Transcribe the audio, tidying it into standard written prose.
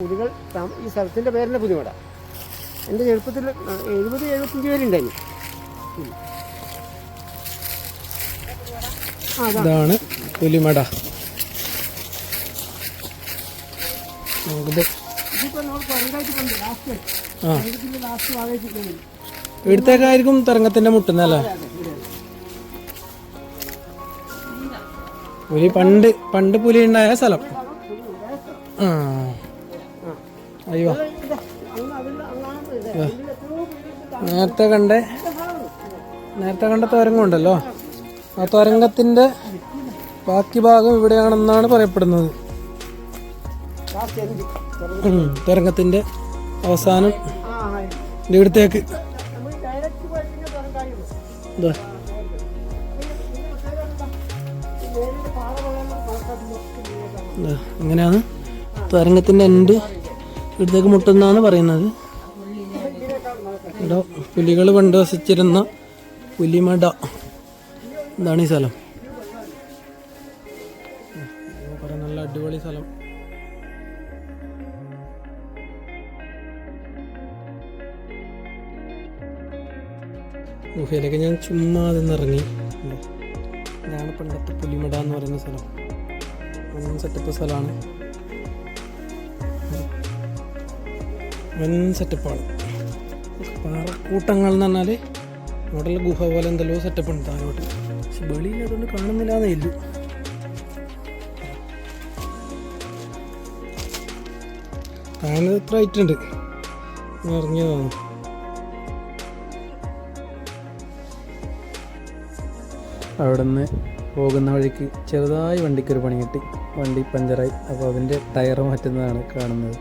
പുലികൾ ഈ സ്ഥലത്തിൻ്റെ പേരിൻ്റെ പുലിമട. എൻ്റെ ചെറുപ്പത്തിൽ 70-75 പേരുണ്ടായിരുന്നു. ഇതാണ് പുലിമട. ഇവിടത്തേക്കായിരിക്കും തരംഗത്തിന്റെ മുട്ടുന്നല്ലേ? പുലി പണ്ട് പുലി ഉണ്ടായ സ്ഥലം. അയ്യോ, നേരത്തെ കണ്ട തുരങ്കമുണ്ടല്ലോ, ആ തുരങ്കത്തിന്റെ ബാക്കി ഭാഗം ഇവിടെയാണെന്നാണ് പറയപ്പെടുന്നത്. തുരങ്കത്തിന്റെ അവസാനം ഇവിടത്തേക്ക് അങ്ങനെയാണ് തുരങ്കത്തിന്റെ എൻഡ് ഇവിടത്തേക്ക് മുട്ടുന്നാണ് പറയുന്നത്. ഇവിടെ പുലികൾ പണ്ട് വസിച്ചിരുന്ന പുലിമട. എന്താണ് ഈ സ്ഥലം? നല്ല അടിപൊളി സ്ഥലം. ഗുഹയിലേക്ക് ഞാൻ ചുമ്മാ അതിന്നിറങ്ങി. ഇതാണ് പണ്ടത്തെ പുലിമട എന്ന് പറയുന്ന സ്ഥലം. വൻ സെറ്റപ്പ് സ്ഥലമാണ്, വൻ സെറ്റപ്പാണ്. പാറക്കൂട്ടങ്ങൾ എന്ന് പറഞ്ഞാൽ അവിടെയുള്ള ഗുഹ പോലെ എന്തെല്ലോ സെറ്റപ്പ് ഉണ്ട് താഴോട്ട്. പക്ഷെ വെളിയിൽ അതുകൊണ്ട് കാണുന്നില്ല എന്നേ ഇല്ലു. കാണുന്നത് എത്ര ഹൈറ്റ് ഉണ്ട്, ഇറങ്ങിയതാണ്. അവിടെ നിന്ന് പോകുന്ന വഴിക്ക് ചെറുതായി വണ്ടിക്കൊരു പണി കിട്ടി. വണ്ടി പഞ്ചറായി. അപ്പോൾ അതിൻ്റെ ടയർ മാറ്റുന്നതാണ് കാണുന്നത്.